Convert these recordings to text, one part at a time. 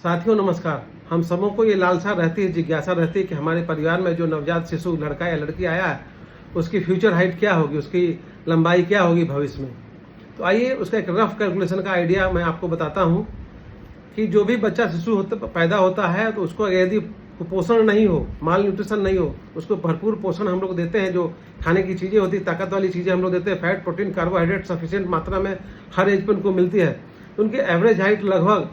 साथियों नमस्कार। हम सबों को ये लालसा रहती है, जिज्ञासा रहती है कि हमारे परिवार में जो नवजात शिशु लड़का या लड़की आया है उसकी फ्यूचर हाइट क्या होगी, उसकी लंबाई क्या होगी भविष्य में। तो आइए उसका एक रफ कैलकुलेशन का आइडिया मैं आपको बताता हूँ कि जो भी बच्चा शिशु पैदा होता है तो उसको यदि कुपोषण नहीं हो, माल न्यूट्रिशन नहीं हो, उसको भरपूर पोषण हम लोग देते हैं। जो खाने की चीज़ें होती है, ताकत वाली चीज़ें हम लोग देते हैं, फैट प्रोटीन कार्बोहाइड्रेट सफिशिएंट मात्रा में हर एज पर उनको मिलती है। तो उनकी एवरेज हाइट लगभग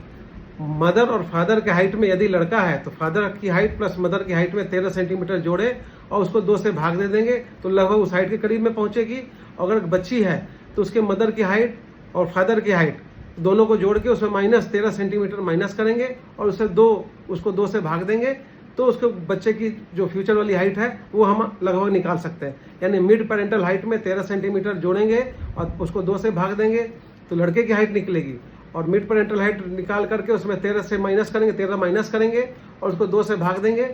मदर और फादर के हाइट में, यदि लड़का है तो फादर की हाइट प्लस मदर की हाइट में 13 सेंटीमीटर जोड़े और उसको 2 से भाग दे देंगे तो लगभग उस हाइट के करीब में पहुंचेगी। अगर बच्ची है तो उसके मदर की हाइट और फादर की हाइट दोनों को जोड़ के उसमें -13 सेंटीमीटर माइनस करेंगे और उसको 2 से भाग देंगे तो उसके बच्चे की जो फ्यूचर वाली हाइट है वो हम लगभग निकाल सकते हैं। यानी मिड पेरेंटल हाइट में 13 सेंटीमीटर जोड़ेंगे और उसको 2 से भाग देंगे तो लड़के की हाइट निकलेगी। और मिड पेरेंटल हाइट निकाल करके उसमें 13 से माइनस करेंगे, 13 माइनस करेंगे और उसको 2 से भाग देंगे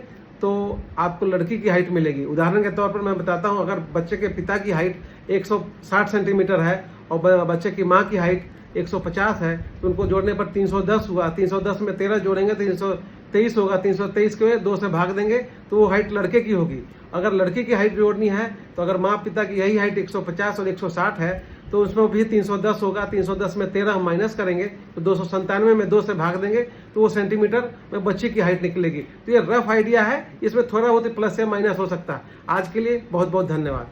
तो आपको लड़की की हाइट मिलेगी। उदाहरण के तौर पर मैं बताता हूँ, अगर बच्चे के पिता की हाइट 160 सेंटीमीटर है और बच्चे की माँ की हाइट 150 है तो उनको जोड़ने पर 310 हुआ। 310 में 13 जोड़ेंगे तो 323 होगा। 323 के 2 से भाग देंगे तो वो हाइट लड़के की होगी। अगर लड़की की हाइट जोड़नी है तो अगर माँ पिता की यही हाइट 150 और 160 है तो उसमें भी 310 होगा। 310 में 13 हम माइनस करेंगे तो 297 में 2 से भाग देंगे तो वो सेंटीमीटर में बच्ची की हाइट निकलेगी। तो ये रफ आइडिया है, इसमें थोड़ा बहुत प्लस या माइनस हो सकता है। आज के लिए बहुत बहुत धन्यवाद।